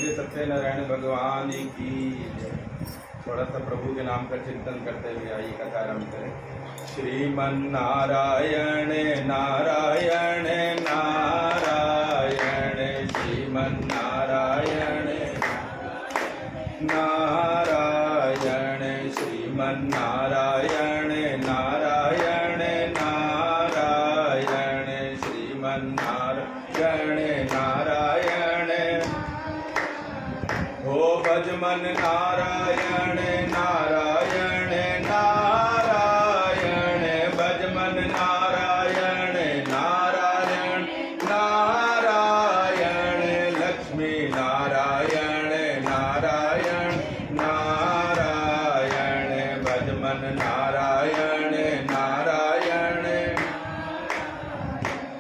बोले सत्यनारायण भगवान की जय। थोड़ा सा प्रभु के नाम का चिंतन करते हुए आइए कथा आरंभ करें। श्रीमन नारायण नारायण नारायण, श्रीमन नारायण नारायण, श्रीमन नारायण नारायण नारायण, श्रीमन नारायण नारायण। हो भजमन नारायण नारायण नारायण, भजमन नारायण नारायण नारायण, लक्ष्मी नारायण नारायण नारायण, भजमन नारायण नारायण।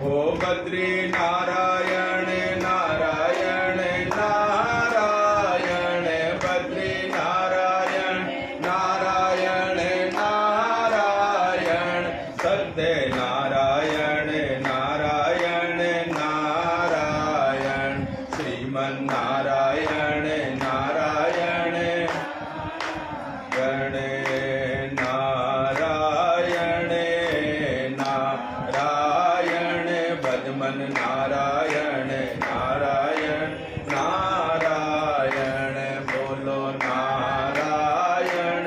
हो बद्री नारायण नारायण नारायण, बद्री नारायण नारायण नारायण, सत्य नारायण नारायण नारायण, श्रीमन नारायण नारायण गण नारायण नारायण, भजमन नारायण नारायण नारायण। बोलो नारायण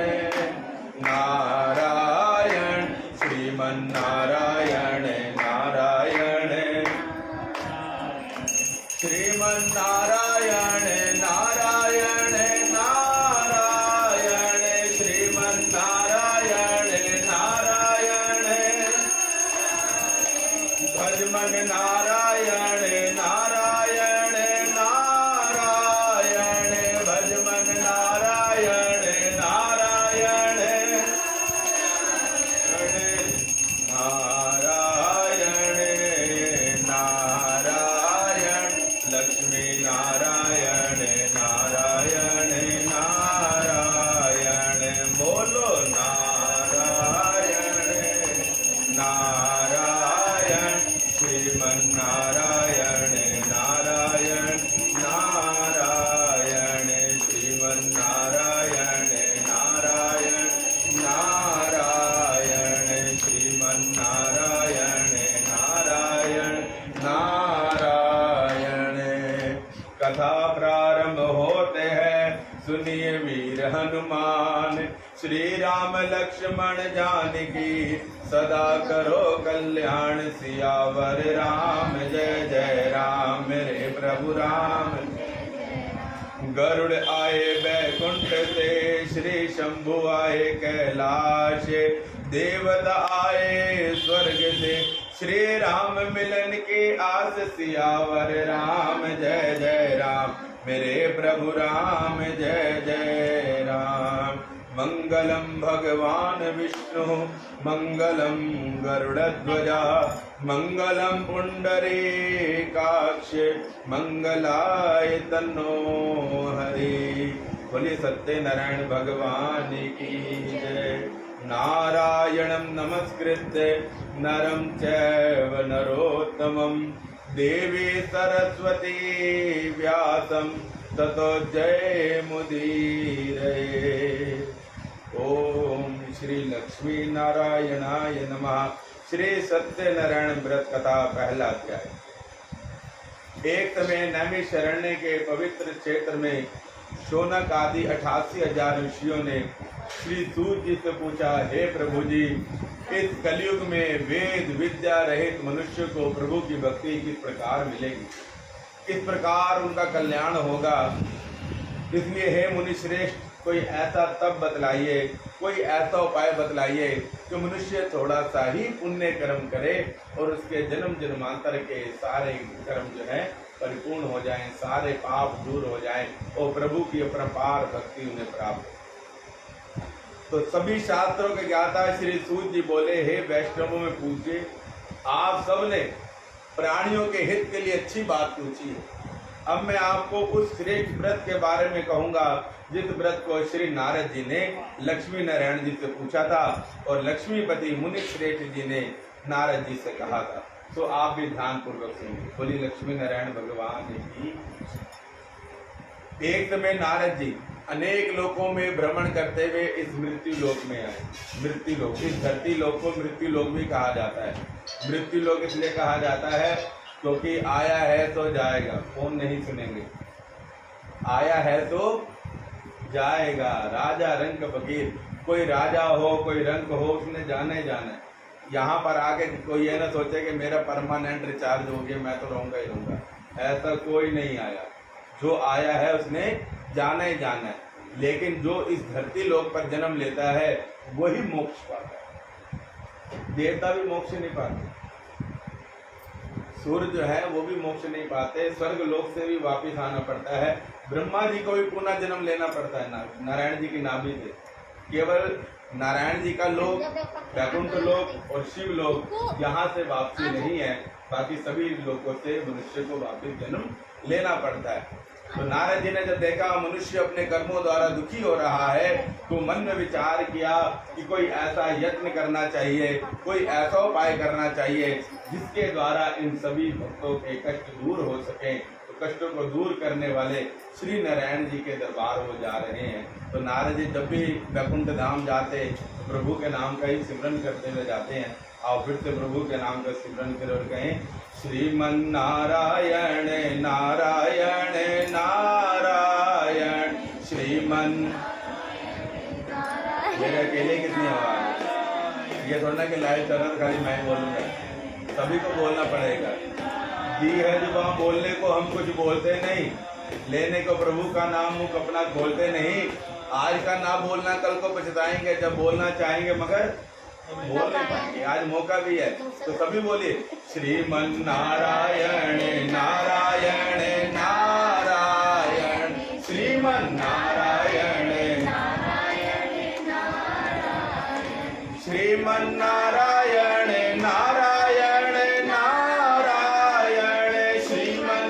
नारायण, श्रीमन नारायण नारायण, श्रीमन नारायण नारायण नारायण, श्रीमन नारायण नारायण, भजमन नारायण नारायण नारायण, भजमन नारायण नारायण नारायण नारायण, लक्ष्मी नारायण नारायण नारायण। बोलो नारायण नारायण, श्रीमन नारायण नारायण नारायण, श्रीमन नारायण नारायण नारायण, श्रीमन नारायण नारायण नारायण। कथा प्रारंभ होते हैं, सुनिए वीर हनुमान, श्री राम लक्ष्मण जानकी सदा करो कल्याण। सियावर राम जय जय राम, मेरे प्रभु राम। गरुड़ आए बैकुंठ से, श्री शंभु आए कैलाश, देवता आए स्वर्ग से, श्री राम मिलन की आस। सियावर राम जय जय राम, मेरे प्रभु राम जय जय राम। मंगलम भगवान विष्णु मंगलम गरुड़ध्वजा, मंगलम पुंडरीकाक्ष मंगलाय तन्नो हरि। बोलिए सत्यनारायण भगवान की जय। नारायणं नमस्कृत्य नरं चैव नरोत्तमं, देवी सरस्वती व्यासं ततो जयमुदीरये। ओम श्री लक्ष्मी नारायणाय नमः। श्री सत्यनारायण व्रत कथा पहला अध्याय। एक समय नैमिषारण्य के पवित्र क्षेत्र में शौनक आदि 88,000 ऋषियों ने श्री सूत जी से पूछा, हे प्रभु जी, इस कलयुग में वेद विद्या रहित मनुष्य को प्रभु की भक्ति किस प्रकार मिलेगी, किस प्रकार उनका कल्याण होगा। इसलिए हे मुनि श्रेष्ठ, कोई ऐसा तप बतलाइए, कोई ऐसा उपाय बतलाइए कि मनुष्य थोड़ा सा ही पुण्य कर्म करे और उसके जन्म जन्मांतर के सारे कर्म जो है परिपूर्ण हो जाएं, सारे पाप दूर हो जाएं और प्रभु की अपरंपार भक्ति उन्हें प्राप्त हो। तो सभी शास्त्रों के ज्ञाता श्री सूत जी बोले, हे वैष्णवों में पूछिए, आप सबने प्राणियों के हित के लिए अच्छी बात पूछी है। अब मैं आपको उस श्रेष्ठ व्रत के बारे में कहूंगा जिस व्रत को श्री नारद जी ने लक्ष्मी नारायण जी से पूछा था और लक्ष्मीपति मुनि श्रेष्ठ जी ने नारद जी से कहा था। तो आप भी ध्यान पूर्वक सुनिए। बोली लक्ष्मी नारायण भगवान की। एक समय नारद जी अनेक लोकों में भ्रमण करते हुए इस मृत्यु लोक में आए। मृत्यु लोक, इस धरती लोक को मृत्यु लोक भी कहा जाता है। मृत्यु लोक इसलिए कहा जाता है क्योंकि आया है तो जाएगा। कौन नहीं सुनेंगे? आया है तो जाएगा। राजा रंक फकीर, कोई राजा हो कोई रंक हो, उसने जाना ही जाना है। यहाँ पर आके कोई ये ना सोचे कि मेरा परमानेंट रिचार्ज हो गया, मैं तो रहूंगा ही रहूंगा। ऐसा कोई नहीं आया। जो आया है उसने जाना ही जाना है। लेकिन जो इस धरती लोक पर जन्म लेता है वही मोक्ष पाता है। देवता भी मोक्ष नहीं पाते, सूर्य जो है वो भी मोक्ष नहीं पाते, स्वर्ग लोक से भी वापिस आना पड़ता है। ब्रह्मा जी को भी पुनः जन्म लेना पड़ता है नारायण जी की नाभि से। केवल नारायण जी का लोक, वैकुंठ लोक और शिव लोक, यहाँ से वापसी नहीं है। बाकी सभी लोकों से मनुष्य को वापिस जन्म लेना पड़ता है। तो नारद जी ने जब देखा मनुष्य अपने कर्मों द्वारा दुखी हो रहा है, तो मन में विचार किया कि कोई ऐसा यत्न करना चाहिए, कोई ऐसा उपाय करना चाहिए जिसके द्वारा इन सभी भक्तों के कष्ट दूर हो सके। तो कष्टों को दूर करने वाले श्री नारायण जी के दरबार हो जा रहे हैं। तो नारद जी जब भी वैकुंठ धाम जाते तो प्रभु के नाम का ही सिमरन करते हुए जाते हैं। और फिर से प्रभु के नाम का सिमरन करें और कहें श्रीमन नारायण नारायण नारायण श्रीमन। मेरे अकेले कितनी आवाज, ये थोड़ा कि लाइव चल रहा खाली मैं बोलूंगा, सभी को बोलना पड़ेगा। दी है जुबान बोलने को, हम कुछ बोलते नहीं, लेने को प्रभु का नाम मुख अपना खोलते नहीं। आज का ना बोलना कल को पछताएंगे, जब बोलना चाहेंगे मगर बोल नहीं पाएंगे। आज मौका भी है तो सभी बोलिए श्रीमन नारायण नारायण नारायण श्रीमन नारायण श्रीमन नारायण नारायण नारायण श्रीमन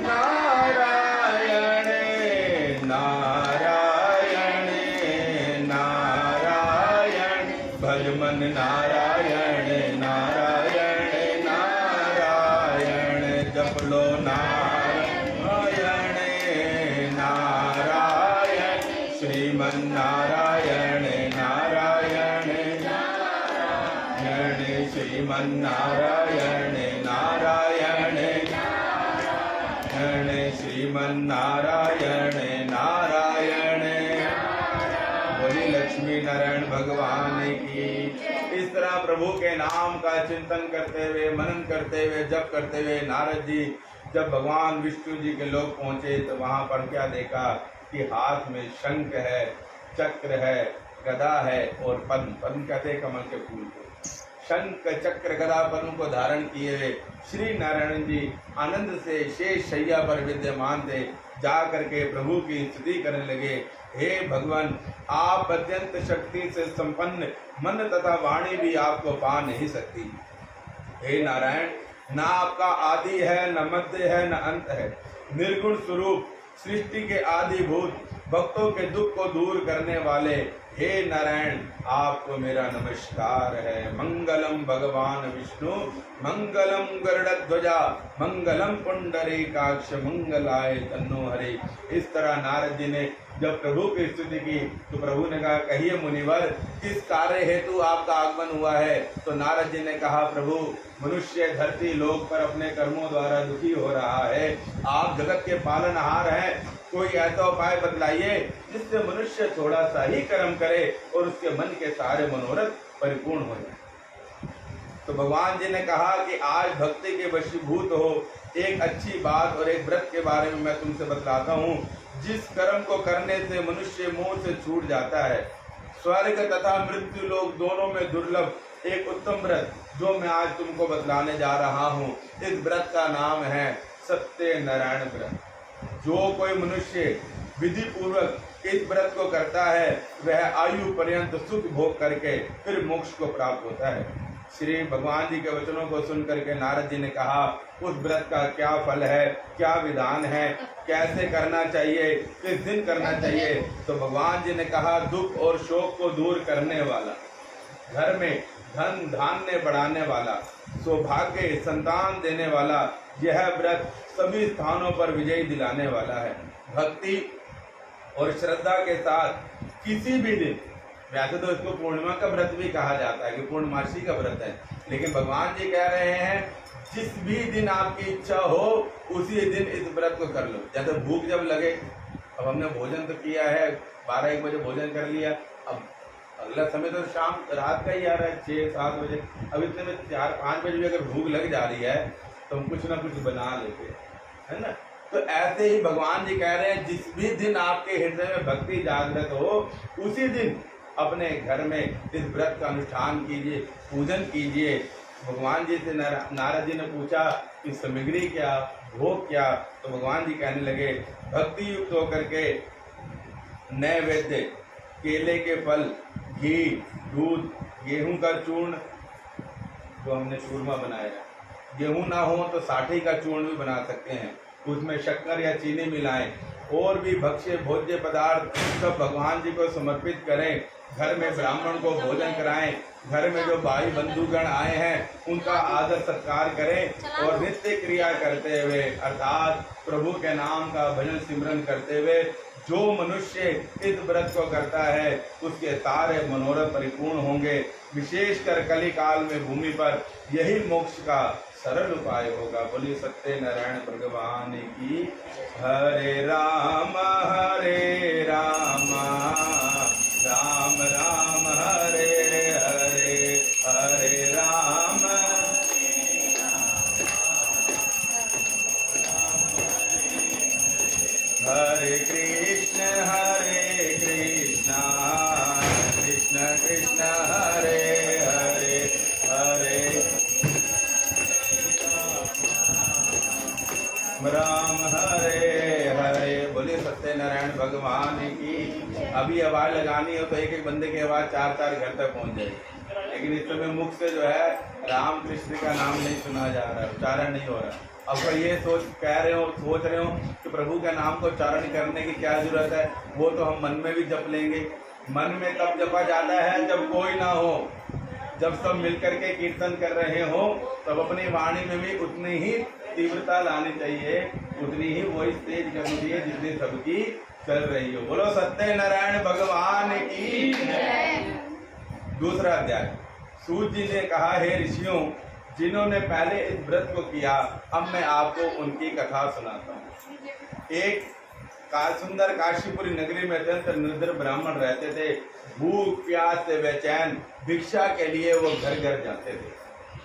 नारायण नारायण नारायण भजमन नारायण नारायण नारायण जप लो नारायण नारायण श्रीमन नारायण नारायण श्रीमन नारायण नारायण श्रीमन नारायण नारायण। बोली लक्ष्मी नारायण भगवान की। इस तरह प्रभु के नाम का चिंतन करते हुए, मनन करते हुए, जप करते हुए नारद जी जब भगवान विष्णु जी के लोक पहुंचे तो वहां पर क्या देखा कि हाथ में शंख है, चक्र है, गदा है और पद्म। पद्म कहते हैं कमल के फूल को। शंख चक्र गदा पद्म को धारण किए हुए श्री नारायण जी आनंद से शेष शैया पर विद्यमान थे। जा करके प्रभु की स्तुति करने लगे, हे भगवान, आप अत्यंत शक्ति से संपन्न, मन तथा वाणी भी आपको पा नहीं सकती। हे नारायण, न आपका आदि है, न मध्य है, न अंत है। निर्गुण स्वरूप, सृष्टि के आदिभूत, भक्तों के दुख को दूर करने वाले हे नारायण, आपको मेरा नमस्कार है। मंगलम भगवान विष्णु, मंगलम गरुड़ध्वजा, मंगलम पुंडरीकाक्ष, मंगलाय तन्नो हरे। इस तरह नारद जी ने जब प्रभु की स्तुति की तो प्रभु ने कहा, कहिए मुनिवर, किस कार्य हेतु आपका आगमन हुआ है? तो नारद जी ने कहा, प्रभु, मनुष्य धरती लोक पर अपने कर्मों द्वारा दुखी हो रहा है। आप जगत के पालनहार हैं, कोई ऐसा उपाय बतलाइए जिससे मनुष्य थोड़ा सा ही कर्म करे और उसके मन के सारे मनोरथ परिपूर्ण हो जाए। तो भगवान जी ने कहा कि आज भक्ति के वशीभूत हो, एक अच्छी बात और एक व्रत के बारे में मैं तुमसे बतलाता हूँ। जिस कर्म को करने से मनुष्य मोह से छूट जाता है, स्वर्ग तथा मृत्यु लोक दोनों में दुर्लभ एक उत्तम व्रत जो मैं आज तुमको बतलाने जा रहा हूँ, इस व्रत का नाम है सत्यनारायण व्रत। जो कोई मनुष्य विधि पूर्वक इस व्रत को करता है वह आयु पर्यंत सुख भोग करके फिर मोक्ष को प्राप्त होता है। श्री भगवान जी के वचनों को सुन करके नारद जी ने कहा, उस व्रत का क्या फल है, क्या विधान है, कैसे करना चाहिए, किस दिन करना चाहिए? तो भगवान जी ने कहा, दुख और शोक को दूर करने वाला, घर में धन धान्य बढ़ाने वाला, सौभाग्य संतान देने वाला, यह व्रत सभी स्थानों पर विजय दिलाने वाला है। भक्ति और श्रद्धा के साथ किसी भी दिन, वैसे तो इसको पूर्णिमा का व्रत भी कहा जाता है कि पूर्णमासी का व्रत है, लेकिन भगवान जी कह रहे हैं जिस भी दिन आपकी इच्छा हो उसी दिन इस व्रत को कर लो। जैसे भूख जब लगे, अब हमने भोजन तो किया है, 12-1 बजे भोजन कर लिया, अब अगला समय तो शाम रात का ही आ रहा है 6-7 बजे, अब इतने में 4-5 बजे भी अगर भूख लग जा रही है तो हम कुछ ना कुछ बना लेते हैं, है ना। तो ऐसे ही भगवान जी कह रहे हैं जिस भी दिन आपके हृदय में भक्ति जागृत हो उसी दिन अपने घर में इस व्रत का अनुष्ठान कीजिए, पूजन कीजिए। भगवान जी से नारद जी ने पूछा कि सामग्री क्या, भोग क्या, तो भगवान जी कहने लगे भक्ति युक्त होकर के नैवेद्य, केले के फल, घी, दूध, गेहूं का चूर्ण जो हमने चूरमा बनाया, गेहूं ना हो तो साठी का चूर्ण भी बना सकते हैं, उसमें शक्कर या चीनी मिलाएं, और भी भक्ष्य भोज्य पदार्थ सब भगवान जी को समर्पित करें। घर में ब्राह्मण को भोजन कराएं, घर में जो भाई बंधुगण आए हैं उनका आदर सत्कार करें, और नित्य क्रिया करते हुए अर्थात प्रभु के नाम का भजन सिमरन करते हुए जो मनुष्य इस व्रत को करता है उसके सारे मनोरथ परिपूर्ण होंगे। विशेषकर कली काल में भूमि पर यही मोक्ष का सरल उपाय होगा। बोलिए सत्यनारायण भगवान की। हरे राम राम राम हरे हरे, हरे राम हरे कृष्ण कृष्ण कृष्ण हरे हरे, हरे राम हरे हरे। बोले सत्यनारायण भगवान की। अभी आवाज लगानी हो तो एक बंदे की आवाज 4-4 घर तक पहुंच जाएगी, लेकिन इस समय मुख से जो है राम कृष्ण का नाम नहीं सुना जा रहा, उच्चारण नहीं हो रहा। अब ये सोच रहे हो कि प्रभु का नाम को उच्चारण करने की क्या जरूरत है, वो तो हम मन में भी जप लेंगे। मन में तब जपा जाता है जब कोई ना हो, जब सब मिलकर के कीर्तन कर रहे हो तब अपनी वाणी में भी उतनी ही तीव्रता लानी चाहिए, उतनी ही वॉइस तेज करनी चाहिए जितनी सबकी चल रही हो। बोलो सत्यनारायण भगवान की। दूसरा अध्याय। सूत जी ने कहा, हे ऋषियों, जिन्होंने पहले इस व्रत को किया अब मैं आपको उनकी कथा सुनाता हूँ। एक सुंदर काशीपुरी नगरी में अत्यंत निर्धन ब्राह्मण रहते थे। भूख प्यास से बेचैन भिक्षा के लिए वो घर घर जाते थे।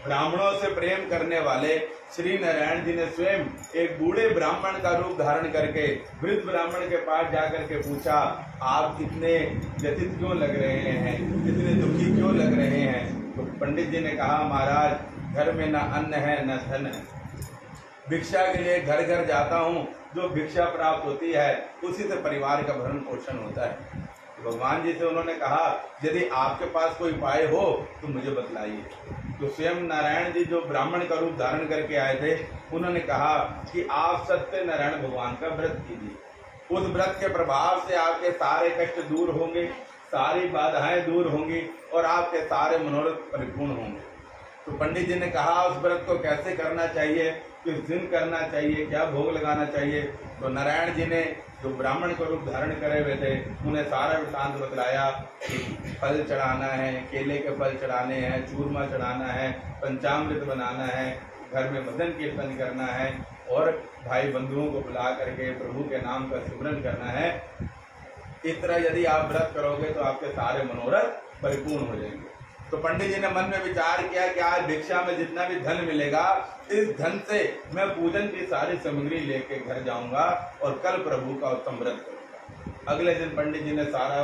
ब्राह्मणों से प्रेम करने वाले श्री नारायण जी ने स्वयं एक बूढ़े ब्राह्मण का रूप धारण करके वृद्ध ब्राह्मण के पास जाकर के पूछा, आप इतने व्यथित क्यों लग रहे हैं, इतने दुखी क्यों लग रहे हैं? तो पंडित जी ने कहा, महाराज घर में न अन्न है न धन है, भिक्षा के लिए घर घर जाता हूँ, जो भिक्षा प्राप्त होती है उसी से परिवार का भरण पोषण होता है। तो भगवान जी से उन्होंने कहा, यदि आपके पास कोई उपाय हो तो मुझे बतलाइए। तो स्वयं नारायण जी जो ब्राह्मण का रूप धारण करके आए थे उन्होंने कहा कि आप सत्य नारायण भगवान का व्रत कीजिए। उस व्रत के प्रभाव से आपके सारे कष्ट दूर होंगे, सारी बाधाएं दूर होंगी और आपके सारे मनोरथ परिपूर्ण होंगे। तो पंडित जी ने कहा, उस व्रत को कैसे करना चाहिए, किस दिन करना चाहिए, क्या भोग लगाना चाहिए? तो नारायण जी ने जो ब्राह्मण का रूप धारण करे हुए थे उन्हें सारा वृत्तांत बतलाया कि फल चढ़ाना है, केले के फल चढ़ाने हैं, चूरमा चढ़ाना है, पंचामृत बनाना है, घर में भजन कीर्तन करना है और भाई बंधुओं को बुला करके प्रभु के नाम का सिमरन करना है। इस तरह यदि आप व्रत करोगे तो आपके सारे मनोरथ परिपूर्ण हो जाएंगे। तो पंडित जी ने मन में विचार किया कि आज भिक्षा में जितना भी धन मिलेगा इस धन से मैं पूजन की सारी सामग्री लेके घर जाऊंगा और कल प्रभु का उत्तम व्रत करूंगा। अगले दिन पंडित जी ने सारा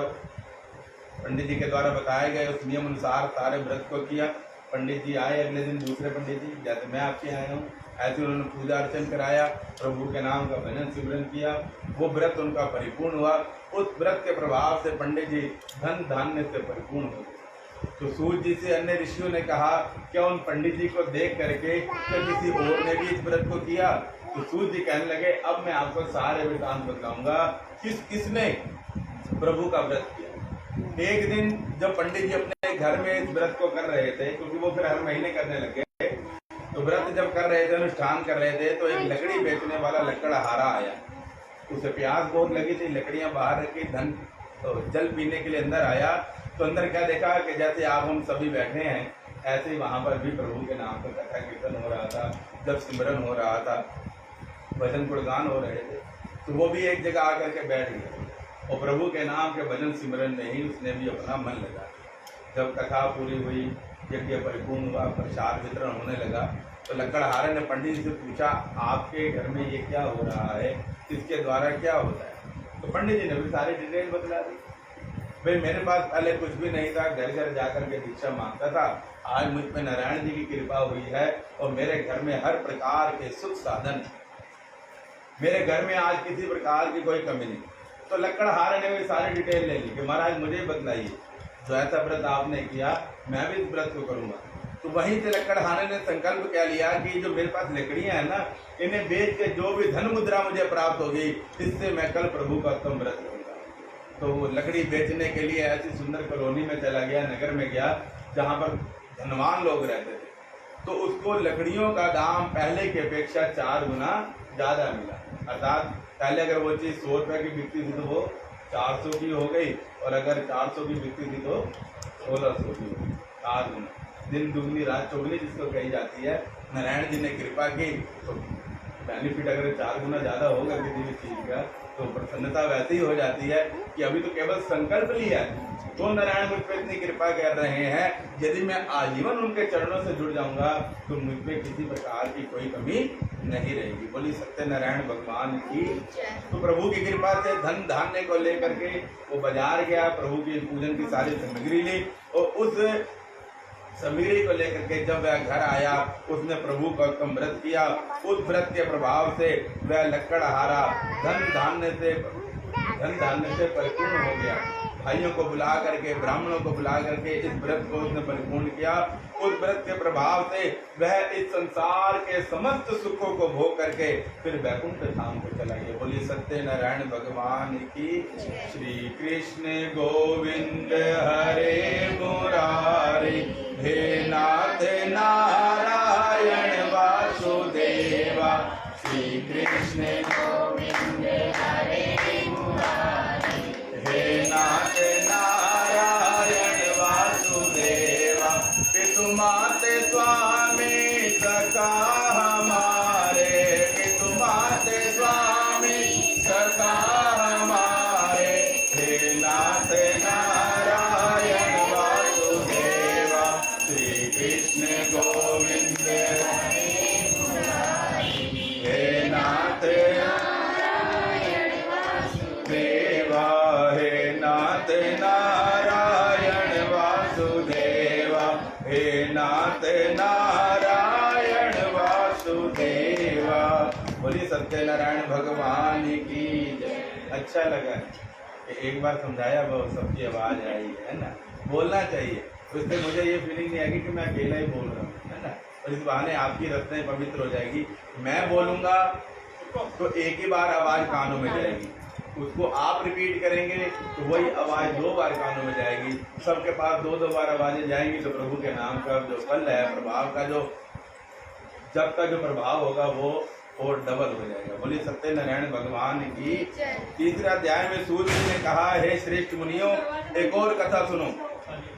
पंडित जी के द्वारा बताए गए उस नियम अनुसार सारे व्रत को किया। पंडित जी आए अगले दिन, दूसरे पंडित जी जैसे मैं आपके आया हूँ ऐसे उन्होंने पूजा अर्चन कराया, प्रभु के नाम का भजन सिमरन किया, वो व्रत उनका परिपूर्ण हुआ। उस व्रत के प्रभाव से पंडित जी धन धान्य से परिपूर्ण हो गए। तो सूत जी से अन्य ऋषियों ने कहा, क्या उन पंडित जी को देख करके क्या किसी और ने भी इस व्रत को किया? तो सूत जी कहने लगे, अब मैं आपको सारे वृत्तांत बताऊंगा किसने प्रभु का व्रत किया। एक दिन जब पंडित जी अपने घर में इस व्रत को कर रहे थे, क्योंकि वो फिर हर महीने करने लगे, तो व्रत जब कर रहे थे, अनुष्ठान कर रहे थे, तो एक लकड़ी बेचने वाला लकड़हारा आया। उसे प्यास बहुत लगी थी, लकड़ियां बाहर रखी, धन तो जल पीने के लिए अंदर आया। तो अंदर क्या देखा कि जैसे आप हम सभी बैठे हैं, ऐसे ही वहां पर भी प्रभु के नाम का कथा कीर्तन हो रहा था, जब सिमरन हो रहा था, भजन गुणगान हो रहे थे। तो वो भी एक जगह आकर के बैठ गया और प्रभु के नाम के भजन सिमरन में ही उसने भी अपना मन लगा। जब कथा पूरी हुई, यज्ञ परिपूर्ण हुआ, प्रसाद वितरण होने लगा, तो लकड़हारे ने पंडित जी से पूछा, आपके घर में ये क्या हो रहा है, इसके द्वारा क्या होता है? तो पंडित जी ने भी सारी डिटेल बतला दी। भाई मेरे पास पहले कुछ भी नहीं था, घर घर जाकर के भिक्षा मांगता था, आज मुझ पे नारायण जी की कृपा हुई है और मेरे घर में हर प्रकार के सुख साधन, मेरे घर में आज किसी प्रकार की कोई कमी नहीं। तो लकड़हारे ने भी सारी डिटेल ले ली कि महाराज मुझे बतलाइए, जो ऐसा व्रत आपने किया मैं भी इस व्रत को करूंगा। तो वहीं से लकड़हारे ने संकल्प क्या लिया कि जो मेरे पास लकड़ियां हैं ना, इन्हें बेच के जो भी धन मुद्रा मुझे प्राप्त होगी, इससे मैं कल प्रभु का उत्तम व्रत करूंगा। तो वो लकड़ी बेचने के लिए ऐसी सुंदर कॉलोनी में चला गया, नगर में गया, जहां पर धनवान लोग रहते थे। तो उसको लकड़ियों का दाम पहले की अपेक्षा 4 गुना ज्यादा मिला। अर्थात पहले अगर वो चीज 100 रुपए की बिकती थी तो वो 400 की हो गई, और अगर 400 की बिकती थी तो 1600 की हो गई। 4 गुना, दिन दुगनी रात चौगनी जिसको कही जाती है। नारायण जी ने कृपा की तो बेनिफिट अगर 4 गुना ज्यादा होगा किसी भी चीज का, तो प्रसन्नता वैसे ही हो जाती है कि अभी तो केवल संकल्प लिया है, तो नारायण मुझ पर इतनी कृपा कर रहे हैं, यदि मैं आजीवन उनके चरणों से जुड़ जाऊंगा तो मुझ पे किसी प्रकार की कोई कमी नहीं रहेगी। बोली सत्यनारायण भगवान की। तो प्रभु की कृपा से धन धान्य को लेकर के वो बाजार गया, प्रभु की पूजन की सारी सामग्री ली, और उस सामग्री को लेकर के जब वह घर आया, उसने प्रभु का उत्तम व्रत किया। उस व्रत के प्रभाव से वह लकड़हारा धन धान्य से परिपूर्ण हो गया। भाइयों को बुला करके, ब्राह्मणों को बुला करके इस व्रत को उसने परिपूर्ण किया। उस व्रत के प्रभाव से वह इस संसार के समस्त सुखों को भोग करके फिर वैकुंठ धाम को चला गया। बोलिए सत्यनारायण भगवान की। श्री कृष्ण गोविंद हरे मुरारी, हे नाथ नारायण वासुदेवा। श्री कृष्ण गोविंद हरे मुरारी, हे नाथ नारायण वासुदेवा। पितु माते स्वामी सखा हमारे, पितु माते स्वामी सखा हमारे, हे नाथ नारायण वासुदेवा। श्री कृष्ण गोविंद हरे मुरारी, हे नाथ नारायण वासुदेवा, हे नाथ नारायण वासुदेवा, हे नाथ नारायण वासुदेवा। बोलिए सत्यनारायण भगवान की जय। अच्छा लगा कि एक बार समझाया वो सबकी आवाज आई है ना, बोलना चाहिए। उससे मुझे ये फीलिंग नहीं आएगी कि मैं अकेला ही बोल रहा हूँ, है ना, और इस बहाने आपकी रचनाएं पवित्र हो जाएगी। मैं बोलूंगा तो एक ही बार आवाज कानों में जाएगी, उसको आप रिपीट करेंगे तो वही आवाज 2 बार कानों में जाएगी। सबके पास 2-2 बार आवाजें जाएंगी तो प्रभु के नाम का जो फल है, प्रभाव का जो जब का जो प्रभाव होगा वो और डबल हो जाएगा। बोलिए सत्यनारायण भगवान की। तीसरा अध्याय में सूर्य जी ने कहा, हे श्रेष्ठ मुनियों, एक और कथा सुनो।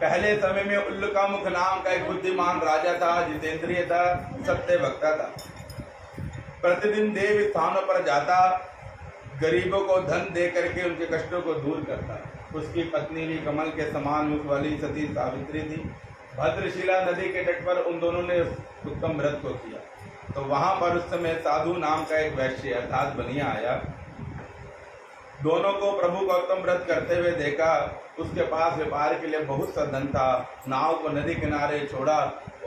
पहले समय में उल्लकामुख नाम का एक बुद्धिमान राजा था, जितेंद्रिय था, सत्य वक्ता था। प्रतिदिन देव स्थानों पर जाता, गरीबों को धन दे करके उनके कष्टों को दूर करता। उसकी पत्नी भी कमल के समान मुख वाली सती सावित्री थी। भद्रशिला नदी के तट पर उन दोनों ने उत्तम व्रत को किया। तो वहां पर उस समय साधु नाम का एक वैश्य अर्थात बनिया आया। दोनों को प्रभु का उत्तम व्रत करते हुए देखा। उसके पास व्यापार के लिए बहुत सा धन था। नाव को नदी किनारे छोड़ा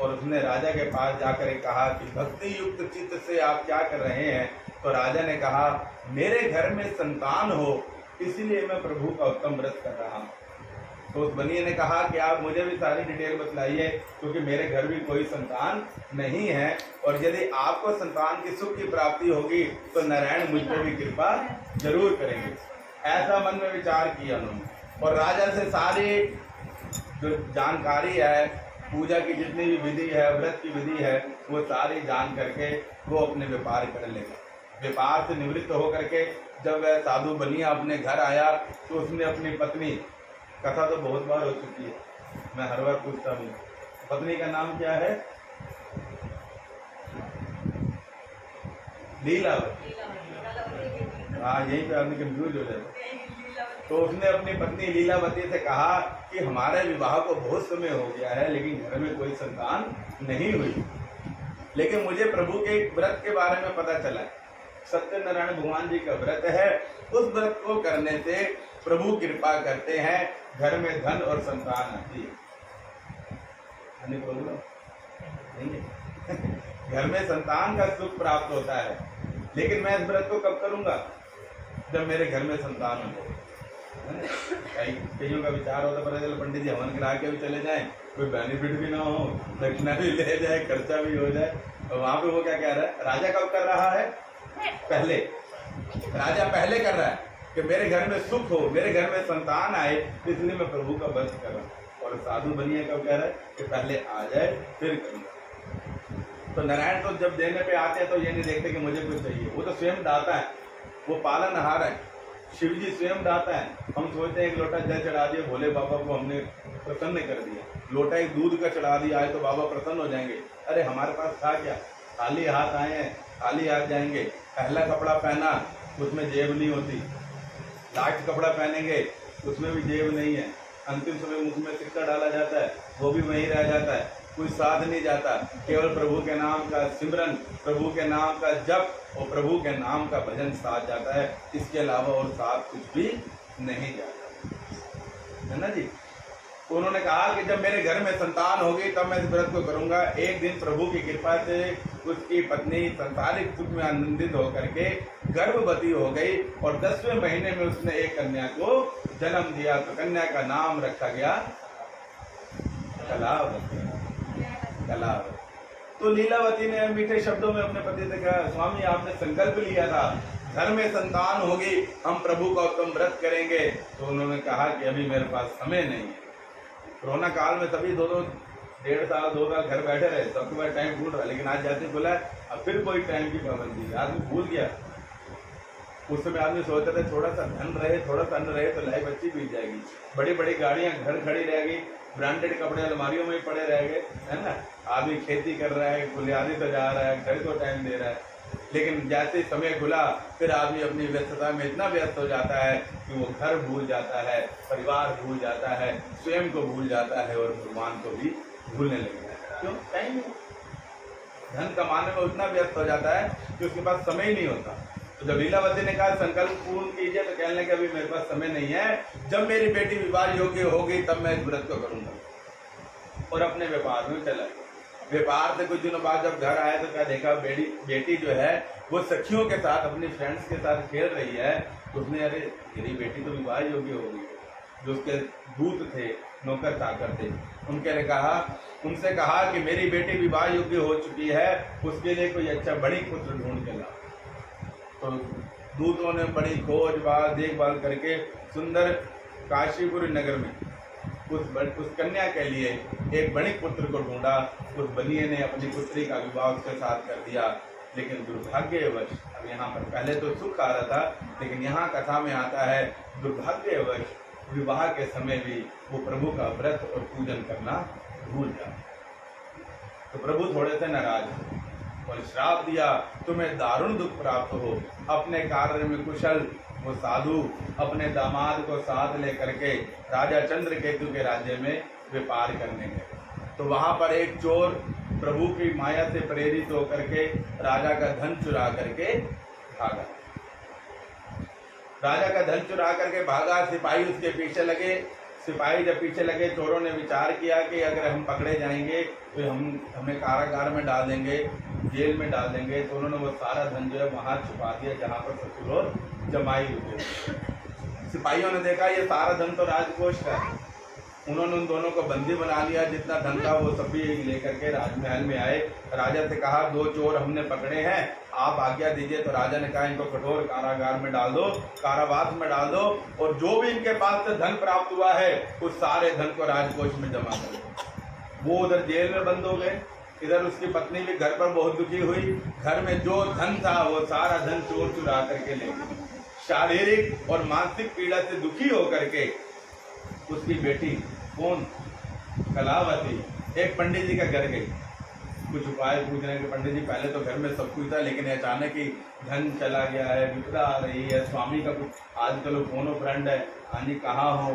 और उसने राजा के पास जाकर कहा कि भक्ति युक्त चित्त से आप क्या कर रहे हैं। तो राजा ने कहा, मेरे घर में संतान हो, इसीलिए मैं प्रभु का उत्तम व्रत कर रहा हूँ। तो उस बनिए ने कहा कि आप मुझे भी सारी डिटेल बतलाइए, क्योंकि मेरे घर भी कोई संतान नहीं है, और यदि आपको संतान की सुख की प्राप्ति होगी तो नारायण मुझ पर भी कृपा जरूर करेंगे। ऐसा मन में विचार किया उन्होंने, और राजा से सारी जो जानकारी है पूजा की जितनी भी विधि है, व्रत की विधि है, वो सारी जान करके वो अपने व्यापार कर लेगा। व्यापार से निवृत्त होकर के जब वह साधु बनिया अपने घर आया तो उसने अपनी पत्नी, कथा तो बहुत बार हो चुकी है, मैं हर बार पूछता हूँ, पत्नी का नाम क्या है? लीलावती। हाँ, यहीं पे आदमी कंफ्यूज हो जाता। तो उसने अपनी पत्नी लीलावती से कहा कि हमारे विवाह को बहुत समय हो गया है, लेकिन घर में कोई संतान नहीं हुई, लेकिन मुझे प्रभु के एक व्रत के बारे में पता चला है। सत्यनारायण भगवान जी का व्रत है, उस व्रत को करने से प्रभु कृपा करते हैं, घर में धन और संतान आती है। प्रॉब्लम नहीं है घर में संतान का सुख प्राप्त होता है, लेकिन मैं इस व्रत को कब करूंगा? जब मेरे घर में संतान हो। कईयों का विचार होता पता चला पंडित जी हवन करा के भी चले जाएं, कोई बेनिफिट भी ना हो, दक्षिणा भी ले जाए, खर्चा भी हो जाए। और वहां पे वो क्या कह रहा है? राजा कब कर रहा है? पहले। राजा पहले कर रहा है कि मेरे घर में सुख हो, मेरे घर में संतान आए, इसलिए मैं प्रभु का व्रत कर रहा हूँ। और साधु बनिए कब कह रहा है कि पहले आ जाए फिर करूँगा। तो नारायण तो जब देने पे आते हैं तो ये नहीं देखते कि मुझे कुछ चाहिए, वो तो स्वयं दाता है, वो पालनहार है। शिव जी स्वयं दाता है। हम सोचते हैं एक लोटा जल चढ़ा दिया भोले बाबा को, हमने प्रसन्न कर दिया, लोटा एक दूध का चढ़ा दिया है तो बाबा प्रसन्न हो जाएंगे। अरे हमारे पास था क्या? खाली हाथ आए हैं, खाली हाथ जाएंगे। पहला कपड़ा पहना, उसमें जेब नहीं होती, लास्ट कपड़ा पहनेंगे, उसमें भी जेब नहीं है। अंतिम समय मुख में सिक्का डाला जाता है, वो भी वहीं रह जाता है, कोई साथ नहीं जाता। केवल प्रभु के नाम का सिमरन, प्रभु के नाम का जप और प्रभु के नाम का भजन साथ जाता है, इसके अलावा और साथ कुछ भी नहीं जाता, है ना जी। तो उन्होंने कहा कि जब मेरे घर में संतान होगी तब मैं इस व्रत को करूंगा। एक दिन प्रभु की कृपा से उसकी पत्नी संसारिक सुख में आनंदित होकर के गर्भवती हो गई और 10वें महीने में उसने एक कन्या को जन्म दिया। तो कन्या का नाम रखा गया कलावती। कलावती। तो लीलावती ने मीठे शब्दों में अपने पति से कहा, स्वामी आपने संकल्प लिया था घर में संतान होगी, हम प्रभु का उत्तम व्रत करेंगे। तो उन्होंने कहा कि अभी मेरे पास समय नहीं है। कोरोना काल में सभी दो 1.5 साल 2 साल घर बैठे रहे, सबके पास टाइम भूल रहा, लेकिन आज जैसे बोला अब फिर कोई टाइम की पाबंदी, आदमी भूल गया। उस समय आदमी सोचते थे थोड़ा सा धन रहे, थोड़ा सा अन्न रहे तो लाइफ अच्छी बीत जाएगी। बड़ी बड़ी गाड़ियां घर खड़ी रह गई, ब्रांडेड कपड़े अलमारियों में ही पड़े रह गए, है ना। आदमी खेती कर रहा है, बुनियादी तो जा रहा है, घर को टाइम दे रहा है, लेकिन जैसे समय खुला फिर आदमी अपनी व्यस्तता में इतना व्यस्त हो जाता है कि वो घर भूल जाता है, परिवार भूल जाता है, स्वयं को भूल जाता है और भगवान को भी भूलने लगता है। क्यों? टाइम धन कमाने में उतना व्यस्त हो जाता है कि उसके पास समय ही नहीं होता। तो जब लीलावती ने कहा संकल्प पूर्ण कीजिए, तो कहने लगे अभी मेरे पास समय नहीं है, जब मेरी बेटी विवाह योग्य होगी तब मैं इस व्रत को करूंगा। और अपने व्यापार में चला गया। व्यापार से कुछ दिनों बाद जब घर आया तो क्या देखा, बेटी जो है वो सखियों के साथ, अपनी फ्रेंड्स के साथ खेल रही है। तो उसने, अरे मेरी बेटी तो विवाह योग्य होगी। जो उसके दूत थे, नौकर चाकर थे, उनसे कहा कि मेरी बेटी विवाह योग्य हो चुकी है, उसके लिए कोई अच्छा बड़ी पुत्र ढूंढ के ला। तो दूतों ने बड़ी खोजबाज देखभाल करके सुंदर काशीपुर नगर में उस कन्या के लिए एक बणिक पुत्र को ढूंढा। उस बनिए ने अपनी पुत्री का विवाह उसके साथ कर दिया। लेकिन दुर्भाग्यवश, अब यहाँ पर पहले तो सुख आ रहा था, लेकिन यहाँ कथा में आता है दुर्भाग्यवश विवाह के समय भी वो प्रभु का व्रत और पूजन करना भूल जाता। तो प्रभु थोड़े से नाराज और श्राप दिया, तुम्हें दारुण दुख प्राप्त हो। अपने कार्य में कुशल वो साधु अपने दामाद को साथ लेकर के राजा चंद्रकेतु के राज्य में व्यापार करने गए। तो वहां पर एक चोर प्रभु की माया से प्रेरित होकर के राजा का धन चुरा करके भागा। राजा का धन चुरा करके भागा, सिपाही उसके पीछे लगे। सिपाही जब पीछे लगे, चोरों ने विचार किया कि अगर हम पकड़े जाएंगे तो हमें कारागार में डाल देंगे, जेल में डाल देंगे। तो उन्होंने वो सारा धन जो है वहां छुपा दिया जहां पर ससुर और जमाई रुके। सिपाहियों ने देखा ये सारा धन तो राजकोष का है। उन्होंने उन दोनों को बंदी बना लिया, जितना धन था वो सभी लेकर के राजमहल में आए। राजा से कहा 2 चोर हमने पकड़े हैं, आप आज्ञा दीजिए। तो राजा ने कहा इनको कठोर कारागार में डाल दो, कारावास में डाल दो, और जो भी इनके पास से धन प्राप्त हुआ है उस सारे धन को राजकोष में जमा कर दो। वो उधर जेल में बंद हो गए, इधर उसकी पत्नी भी घर पर बहुत दुखी हुई। घर में जो धन था वो सारा धन चोर चुरा करके ले गए। शारीरिक और मानसिक पीड़ा से दुखी होकर के उसकी बेटी कौन, कलावती, एक पंडित जी का घर गई कुछ उपाय पूछने के। पंडित जी पहले तो घर में सब कुछ था, लेकिन अचानक ही धन चला गया है, विपदा आ रही है, स्वामी का कुछ आजकल फोन फ्रेंड है, हाँ जी कहाँ हो,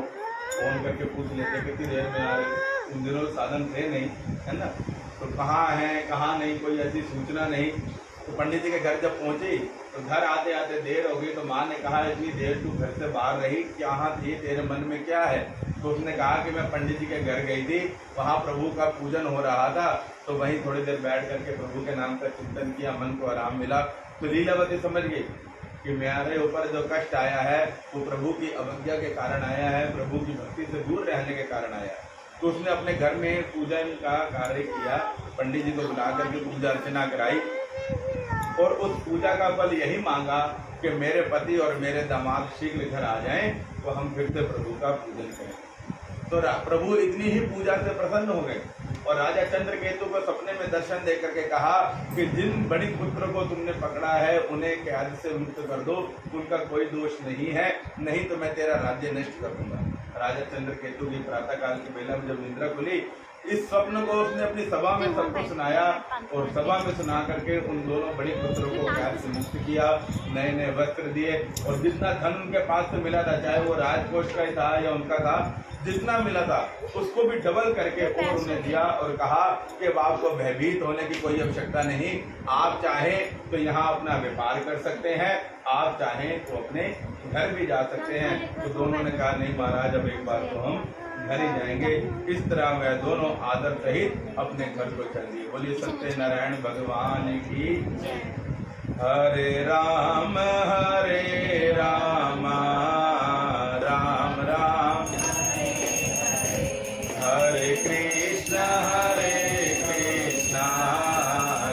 फोन करके पूछ लेते कितनी देर में आ रहे। उन दिनों साधन थे नहीं, है ना, तो कहाँ है कहाँ नहीं, कोई ऐसी सूचना नहीं। तो पंडित जी के घर जब पहुंची तो घर आते आते देर हो गई। तो माँ ने कहा इतनी देर तू घर से बाहर रही, कहाँ थी, तेरे मन में क्या है? तो उसने कहा कि मैं पंडित जी के घर गई थी, वहाँ प्रभु का पूजन हो रहा था, तो वहीं थोड़ी देर बैठ करके प्रभु के नाम का चिंतन किया, मन को आराम मिला। तो लीलावती समझ गई कि मेरे ऊपर जो कष्ट आया है वो प्रभु की अवज्ञा के कारण आया है, प्रभु की भक्ति से दूर रहने के कारण आया है। तो उसने अपने घर में पूजन का कार्य किया, पंडित जी को बुला करके पूजा अर्चना कराई और उस पूजा का फल यही मांगा कि मेरे पति और मेरे दामाद शीघ्र घर आ जाएं तो हम फिर से प्रभु का पूजन करें। तो प्रभु इतनी ही पूजा से प्रसन्न हो गए और राजा चंद्रकेतु को सपने में दर्शन दे करके कहा कि जिन बड़ी पुत्र को तुमने पकड़ा है उन्हें कैद से मुक्त कर दो, उनका कोई दोष नहीं है, नहीं तो मैं तेरा राज्य नष्ट कर दूंगा। राजा चंद्रकेतु की प्रातः काल की बेला में जब निद्रा खुली, इस स्वप्न को उसने अपनी सभा में सबको सुनाया और सभा में सुना करके उन दोनों बड़ी पुत्रों को कैद से मुक्त किया, नए नए वस्त्र दिए और जितना धन उनके पास से मिला था, चाहे वो राजकोष का ही था या उनका था, जितना मिला था उसको भी डबल करके और उन्हें दिया और कहा कि अब आपको भयभीत होने की कोई आवश्यकता नहीं, आप चाहें तो यहाँ अपना व्यापार कर सकते हैं, आप चाहें तो अपने घर भी जा सकते हैं। तो दोनों ने कहा नहीं महाराज, अब एक बार तो हम घर ही जाएंगे। इस तरह वह दोनों आदर सहित अपने घर को चल दिए। बोलिए सत्यनारायण भगवान की। हरे राम राम राम हरे कृष्ण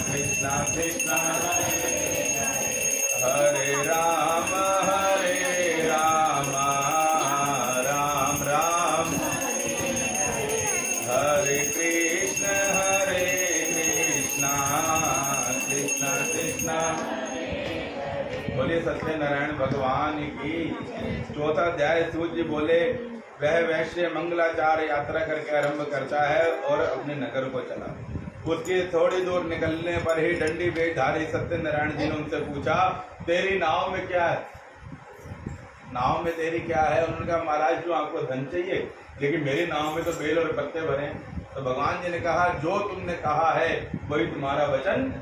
कृष्ण कृष्ण हरे राम राम राम हरे कृष्ण कृष्ण कृष्ण। बोलिए सत्यनारायण भगवान की। चौथा अध्याय सूत जी बोले, वह वैश्य मंगलाचार यात्रा करके आरंभ करता है और अपने नगर को चला। उसके थोड़ी दूर निकलने पर ही डंडी बेधारी सत्यनारायण जी ने उनसे पूछा, तेरी नाव में क्या है? नाव में तेरी क्या है? उन्होंने कहा महाराज जो आपको धन चाहिए, लेकिन मेरी नाव में तो बेल और पत्ते भरे। तो भगवान जी ने कहा जो तुमने कहा है वही तुम्हारा वचन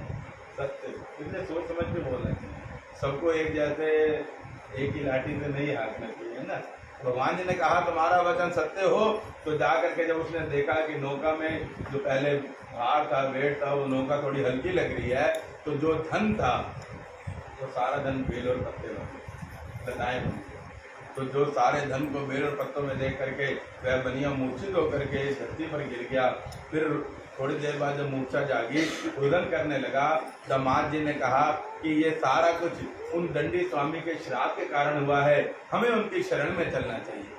सत्य। इसलिए सोच समझ के बोल रहे हैं, सबको एक जैसे एक ही लाठी से नहीं हारना चाहिए, है ना। भगवान जी ने कहा तुम्हारा वचन सत्य हो। तो जा करके जब उसने देखा कि नौका में जो पहले भार था, वेट था, वो नौका थोड़ी हल्की लग रही है, तो जो धन था वो सारा धन बेल और पत्ते में लताएं बन गई। तो जो सारे धन को बेल और पत्तों में देख करके वह बनिया मूर्छित होकर के धरती पर गिर गया। फिर थोड़ी देर बाद जब मूर्छा जागी, रुदन करने लगा। दामाद जी ने कहा कि ये सारा कुछ उन दंडी स्वामी के श्राप के कारण हुआ है, हमें उनकी शरण में चलना चाहिए।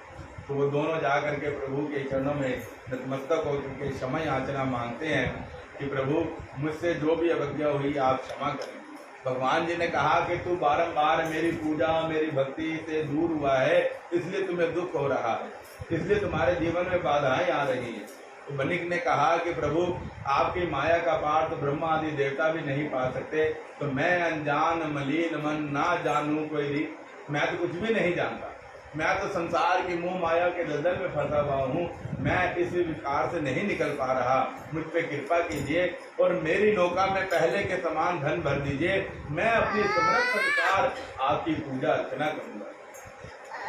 तो वो दोनों जा करके प्रभु के चरणों में नतमस्तक होकर के क्षमा याचना मांगते हैं कि प्रभु मुझसे जो भी अवज्ञा हुई आप क्षमा करें। भगवान जी ने कहा कि तू बारंबार मेरी पूजा मेरी भक्ति से दूर हुआ है, इसलिए तुम्हें दुख हो रहा है, इसलिए तुम्हारे जीवन में बाधाएं आ रही हैं। तो बनिक ने कहा कि प्रभु आपकी माया का पार तो ब्रह्मा आदि देवता भी नहीं पा सकते, तो मैं अनजान मलिन मन ना जानूं कोई रीत, मैं तो कुछ भी नहीं जानता, मैं तो संसार की मोह माया के दलदल में फंसा हुआ हूँ, मैं इस विकार से नहीं निकल पा रहा, मुझ पे कृपा कीजिए और मेरी नौका में पहले के समान धन भर दीजिए, मैं अपनी समर्थ अनुसार आपकी पूजा अर्चना करूँगा।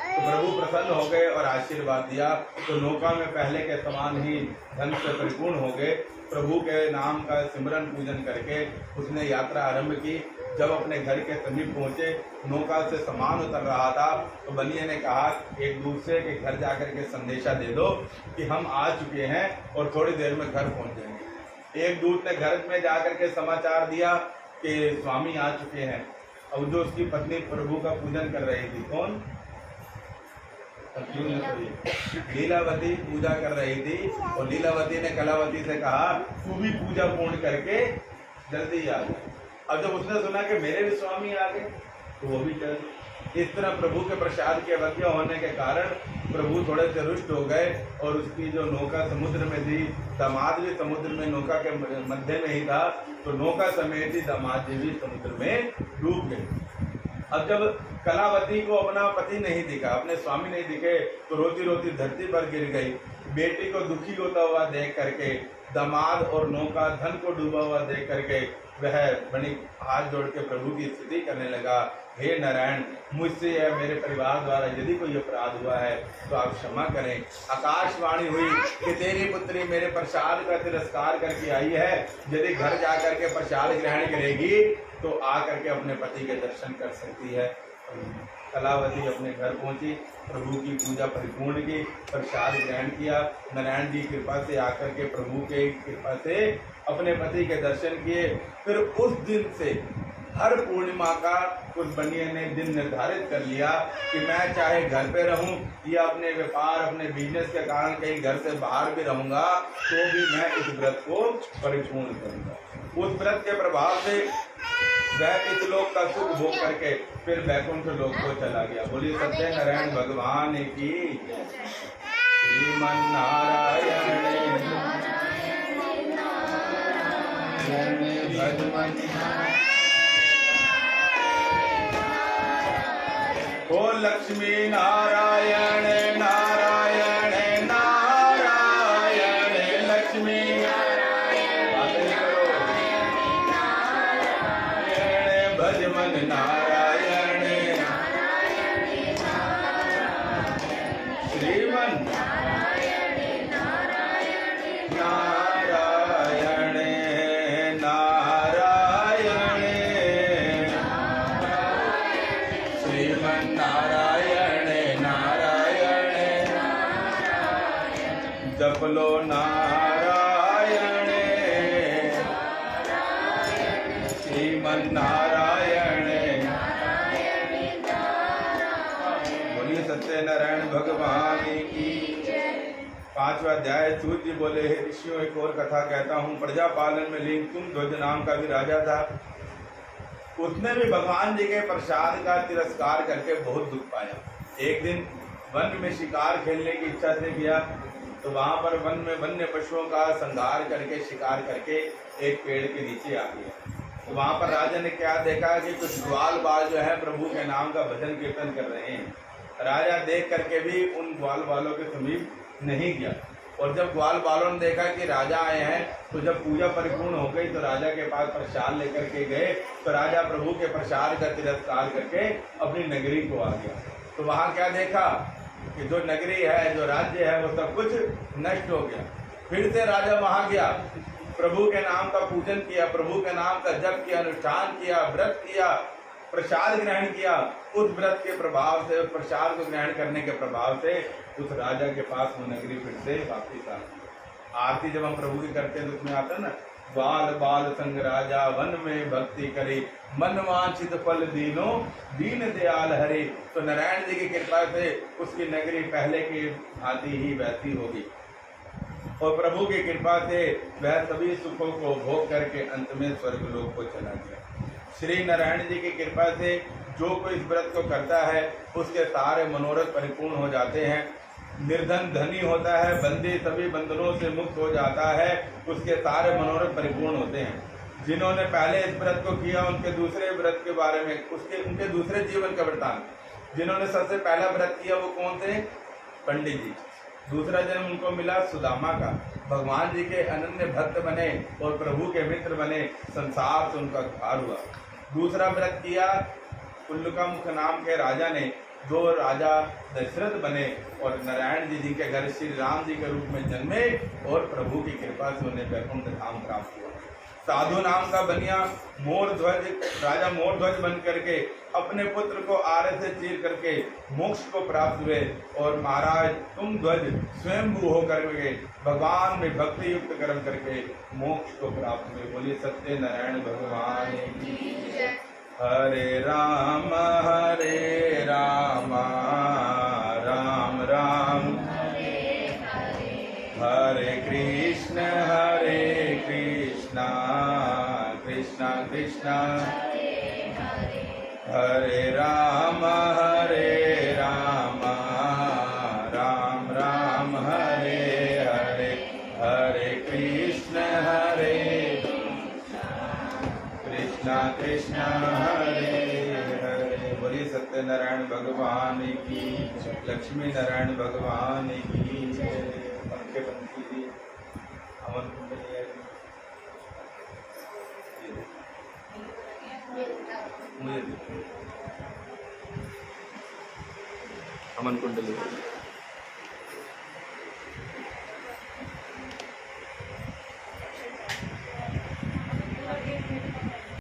तो प्रभु प्रसन्न हो गए और आशीर्वाद दिया। तो नौका में पहले के समान ही धन से परिपूर्ण हो गए। प्रभु के नाम का सिमरन पूजन करके उसने यात्रा आरंभ की। जब अपने घर के समीप पहुंचे, नौका से सामान उतर रहा था, तो बनिए ने कहा एक दूसरे के घर जाकर के संदेशा दे दो कि हम आ चुके हैं और थोड़ी देर में घर पहुंच जाएंगे। एक दूत ने घर में जाकर के समाचार दिया कि स्वामी आ चुके हैं। अब जो उसकी पत्नी प्रभु का पूजन कर रही थी, कौन? अब क्यों न सोइए। लीलावती पूजा कर रही थी और लीलावती ने कलावती से कहा तू भी पूजा पूर्ण करके जल्दी आ जा। अब जब उसने सुना कि मेरे भी स्वामी आ गए तो वो भी चल गए। इस तरह प्रभु के प्रसाद की अवज्ञा होने के कारण प्रभु थोड़े से रुष्ट हो गए और उसकी जो नौका समुद्र में थी, दामाद भी समुद्र में नौका के मध्य में ही था, तो नौका समेत ही दामाद जी भी समुद्र में डूब गए। अब जब कलावती को अपना पति नहीं दिखा, अपने स्वामी नहीं दिखे, तो रोती रोती धरती पर गिर गई। बेटी को दुखी होता हुआ देख करके, दामाद और नौका धन को डूबा हुआ देख करके वह बड़ी हाथ जोड़ के प्रभु की स्तुति करने लगा, हे नारायण, मुझसे या मेरे परिवार द्वारा यदि कोई अपराध हुआ है तो आप क्षमा करें। आकाशवाणी हुई कि तेरी पुत्री मेरे प्रसाद का तिरस्कार करके आई है, यदि घर जा करके प्रसाद ग्रहण करेगी तो आ करके अपने पति के दर्शन कर सकती है। कलावती अपने घर पहुंची, प्रभु की पूजा परिपूर्ण की, प्रसाद ग्रहण किया, नारायण जी कृपा से आकर के प्रभु के कृपा से अपने पति के दर्शन किए। फिर उस दिन से हर पूर्णिमा का उस बनिए ने दिन निर्धारित कर लिया कि मैं चाहे घर पे रहूं या अपने व्यापार अपने बिजनेस के कारण कहीं घर से बाहर भी रहूंगा तो भी मैं इस व्रत को परिपूर्ण करूंगा। उस व्रत के प्रभाव से वह इस लोक का सुख भोग करके फिर वैकुंठ लोक को चला गया। बोलिए सत्यनारायण भगवान की। श्रीमन नारायण भगवान ओ लक्ष्मी नारायण नारायण नारायण लक्ष्मी भजमन नारायण श्रीमन नारायण नारायण श्रीमन नारायण नारायण जप लो नारायण श्रीमन नारायण। बोलिए सत्यनारायण भगवान की। 5वां अध्याय। सूत जी बोले, हे ऋषियों, एक और कथा कहता हूँ। प्रजापालन में लिंग तुम ध्वज नाम का भी राजा था। उसने भी भगवान जी के प्रसाद का तिरस्कार करके बहुत दुख पाया। एक दिन वन में शिकार खेलने की इच्छा से गया तो वहां पर वन में वन्य पशुओं का संहार करके शिकार करके एक पेड़ के नीचे आ गया। तो वहां पर राजा ने क्या देखा कि कुछ ग्वाल बाल जो है प्रभु के नाम का भजन कीर्तन कर रहे हैं। राजा देख करके भी उन ग्वाल बालों के समीप नहीं गया। और जब ग्वाल बालों ने देखा कि राजा आए हैं तो जब पूजा परिपूर्ण हो गई तो राजा के पास प्रसाद लेकर के गए तो राजा प्रभु के प्रसाद का तिरस्कार करके अपनी नगरी को आ गया। तो वहां क्या देखा कि जो नगरी है, जो राज्य है, वो सब कुछ नष्ट हो गया। फिर से राजा वहां गया, प्रभु के नाम का पूजन किया, प्रभु के नाम का जप किया, अनुष्ठान किया, व्रत किया, प्रसाद ग्रहण किया। उस व्रत के प्रभाव से, उस प्रसाद को ग्रहण करने के प्रभाव से उस राजा के पास वो नगरी फिर से वापिस आ गई। आरती जब हम प्रभु की करते हैं तो उसमें आता है ना, बाल बाल संग राजा वन में भक्ति करे, मन वांछित फल दीनो दीन दयाल हरे। तो नारायण जी की कृपा से उसकी नगरी पहले की भांति ही वैसी होगी और प्रभु की कृपा से वह सभी सुखों को भोग करके अंत में स्वर्ग लोक को चला गया। श्री नारायण जी की कृपा से जो कोई इस व्रत को करता है उसके सारे मनोरथ परिपूर्ण हो जाते हैं। निर्धन धनी होता है, बंदी सभी बंधनों से मुक्त हो जाता है, उसके सारे मनोरथ परिपूर्ण होते हैं। जिन्होंने पहले इस व्रत को किया उनके दूसरे व्रत के बारे में, उनके दूसरे जीवन का वृतांत। जिन्होंने सबसे पहला व्रत किया वो कौन थे? पंडित जी। दूसरा जन्म उनको मिला सुदामा का, भगवान जी के अनन्य भक्त बने और प्रभु के मित्र बने, संसार से उनका उद्धार हुआ। दूसरा व्रत किया उल्लुका मुख नाम के राजा ने, जो राजा दशरथ बने और नारायण जी के घर श्री राम जी के रूप में जन्मे और प्रभु की कृपा से उन्हें वैकुंठ धाम प्राप्त हुआ। साधु नाम का बनिया मोर ध्वज, राजा मोर ध्वज बन करके अपने पुत्र को आरे से चीर करके मोक्ष को प्राप्त हुए और महाराज तुम ध्वज स्वयंभू होकर के भगवान में भक्ति युक्त कर्म करके मोक्ष को प्राप्त हुए। बोलिए सत्य नारायण भगवान की जय। हरे राम राम राम कृष्णा हरे राम राम राम हरे हरे हरे कृष्ण कृष्णा हरे हरे। बोलिए सत्यनारायण भगवान की, लक्ष्मी नारायण भगवान की जय। पंखे बंद कीजिए। अमन कुंडली मुझे अमन कुंडली